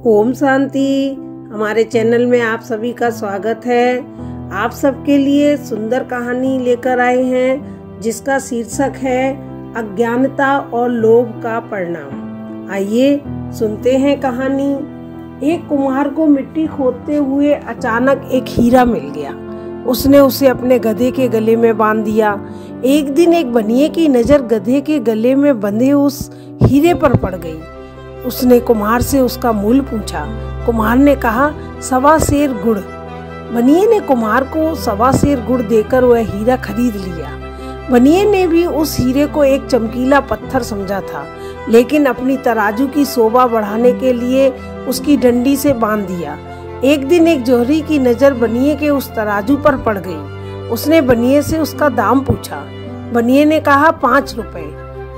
ओम शांति। हमारे चैनल में आप सभी का स्वागत है। आप सबके लिए सुंदर कहानी लेकर आए हैं जिसका शीर्षक है अज्ञानता और लोभ का परिणाम। आइए सुनते हैं कहानी। एक कुम्हार को मिट्टी खोदते हुए अचानक एक हीरा मिल गया। उसने उसे अपने गधे के गले में बांध दिया। एक दिन एक बनिए की नज़र गधे के गले में बंधे उस हीरे पर पड़ गई। उसने कुम्हार से उसका मूल्य पूछा। कुम्हार ने कहा 1.25 सेर गुड़। बनिए ने कुम्हार को 1.25 सेर गुड़ देकर वह हीरा खरीद लिया। बनिए ने भी उस हीरे को एक चमकीला पत्थर समझा था, लेकिन अपनी तराजू की शोभा बढ़ाने के लिए उसकी डंडी से बांध दिया। एक दिन एक जौहरी की नज़र बनिए के उस तराजू पर पड़ गई। उसने बनिए से उसका दाम पूछा। बनिए ने कहा 5 रुपए।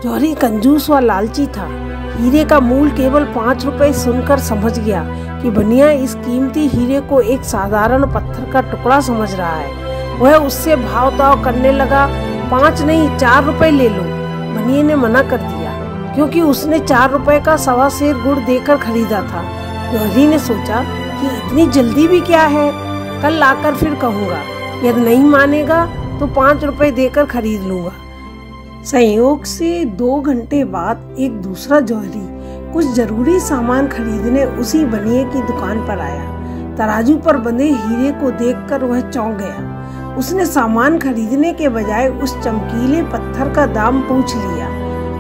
जौहरी कंजूस व लालची था। हीरे का मूल्य केवल 5 रुपए सुनकर समझ गया कि बनिया इस कीमती हीरे को एक साधारण पत्थर का टुकड़ा समझ रहा है। वह उससे भाव ताव करने लगा। 5 नहीं 4 रुपए ले लो। बनिए ने मना कर दिया क्योंकि उसने 4 रुपए का 1.25 सेर गुड़ देकर खरीदा था। जौहरी ने सोचा कि इतनी जल्दी भी क्या है, कल आकर फिर कहूँगा। यदि नहीं मानेगा तो 5 रुपए देकर खरीद लूँगा। संयोग से 2 घंटे बाद एक दूसरा जौहरी कुछ जरूरी सामान खरीदने उसी बनिए की दुकान पर आया। तराजू पर बंधे हीरे को देखकर वह चौंक गया। उसने सामान खरीदने के बजाय उस चमकीले पत्थर का दाम पूछ लिया।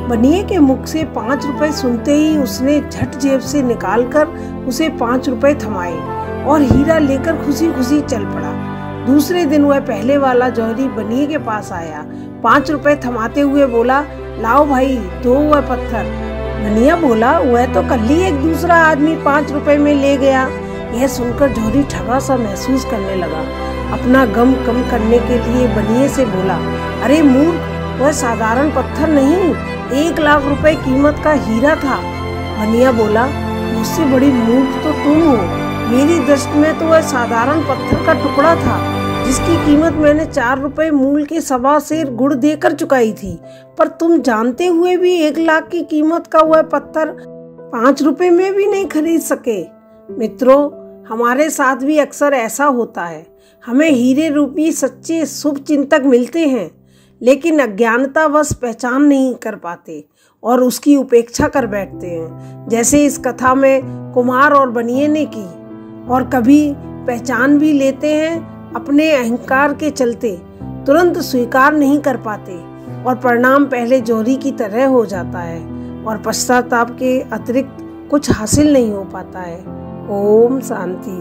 बनिए के मुख से 5 रुपए सुनते ही उसने झट जेब से निकालकर उसे 5 रुपए थमाए और हीरा लेकर खुशी खुशी चल पड़ा। दूसरे दिन वह पहले वाला जौहरी बनिए के पास आया। 5 रुपए थमाते हुए बोला, लाओ भाई दो वह पत्थर। बनिया बोला, वह तो कल ही एक दूसरा आदमी 5 रुपए में ले गया। यह सुनकर जौहरी ठगा सा महसूस करने लगा। अपना गम कम करने के लिए बनिए से बोला, अरे मूर्ख, वह साधारण पत्थर नहीं, 1 लाख रुपए कीमत का हीरा था। बनिया बोला, मुझसे बड़ी मूर्ख तो तुम हो। मेरी दृष्टि में तो वह साधारण पत्थर का टुकड़ा था जिसकी कीमत मैंने 4 रुपए मूल के 1.25 सेर गुड़ देकर चुकाई थी, पर तुम जानते हुए भी 1 लाख की कीमत का वह पत्थर 5 रुपए में भी नहीं खरीद सके। मित्रों, हमारे साथ भी अक्सर ऐसा होता है। हमें हीरे रूपी सच्चे शुभ चिंतक मिलते हैं, लेकिन अज्ञानतावश पहचान नहीं कर पाते और उसकी उपेक्षा कर बैठते हैं, जैसे इस कथा में कुम्हार और बनिए ने की। और कभी पहचान भी लेते हैं, अपने अहंकार के चलते तुरंत स्वीकार नहीं कर पाते और परिणाम पहले जौहरी की तरह हो जाता है और पश्चाताप के अतिरिक्त कुछ हासिल नहीं हो पाता है। ओम शांति।